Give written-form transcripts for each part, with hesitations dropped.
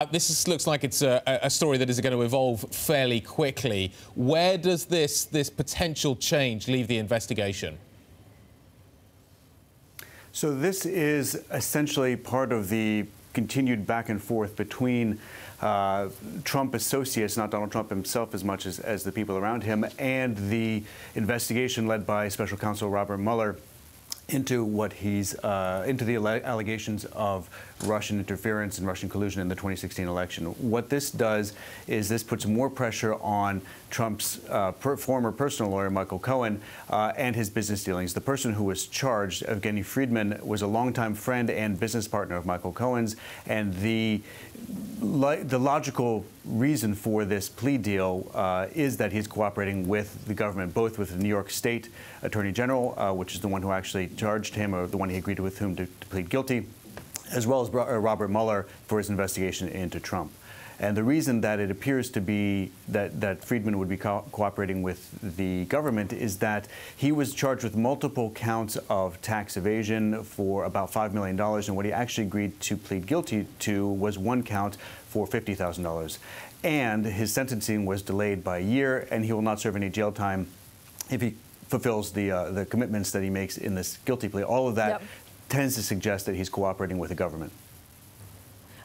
Looks like it's a story that is going to evolve fairly quickly. Where does this potential change leave the investigation? So this is essentially part of the continued back and forth between Trump associates, not Donald Trump himself as much as the people around him, and the investigation led by Special Counsel Robert Mueller into what he's into the allegations of Russian interference and Russian collusion in the 2016 election. What this does is this puts more pressure on Trump's former personal lawyer, Michael Cohen, and his business dealings. The person who was charged, Evgeny Friedman, was a longtime friend and business partner of Michael Cohen's, and the logical reason for this plea deal is that he's cooperating with the government, both with the New York State Attorney General, which is the one who actually charged him, or the one he agreed with whom to plead guilty, as well as Robert Mueller for his investigation into Trump. And the reason that it appears to be that Friedman would be cooperating with the government is that he was charged with multiple counts of tax evasion for about $5 million, and what he actually agreed to plead guilty to was one count for $50,000. And his sentencing was delayed by a year, and he will not serve any jail time if he fulfills the commitments that he makes in this guilty plea. All of that tends to suggest that he's cooperating with the government.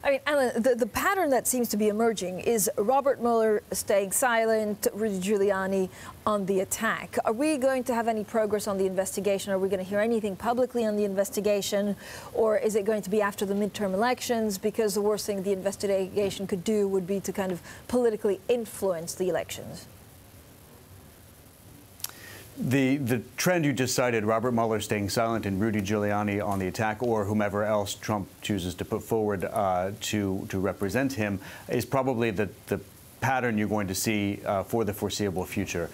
I mean, Alan, the pattern that seems to be emerging is Robert Mueller staying silent, Rudy Giuliani on the attack. Are we going to have any progress on the investigation? Are we going to hear anything publicly on the investigation? Or is it going to be after the midterm elections? Because the worst thing the investigation could do would be to kind of politically influence the elections. The trend you just cited, Robert Mueller staying silent and Rudy Giuliani on the attack, or whomever else Trump chooses to put forward to represent him, is probably the pattern you're going to see for the foreseeable future.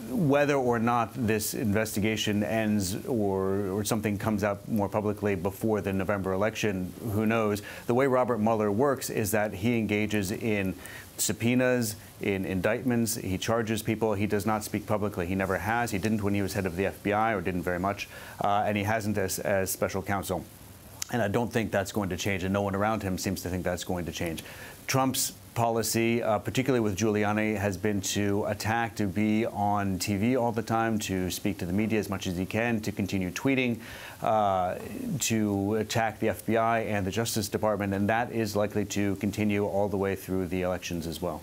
Whether or not this investigation ends or something comes out more publicly before the November election, who knows? The way Robert Mueller works is that he engages in subpoenas, in indictments. He charges people. He does not speak publicly. He never has. He didn't when he was head of the FBI, or didn't very much, and he hasn't as special counsel. And I don't think that's going to change, and no one around him seems to think that's going to change. Trump's policy, particularly with Giuliani, has been to attack, to be on TV all the time, to speak to the media as much as he can, to continue tweeting, to attack the FBI and the Justice Department, and that is likely to continue all the way through the elections as well.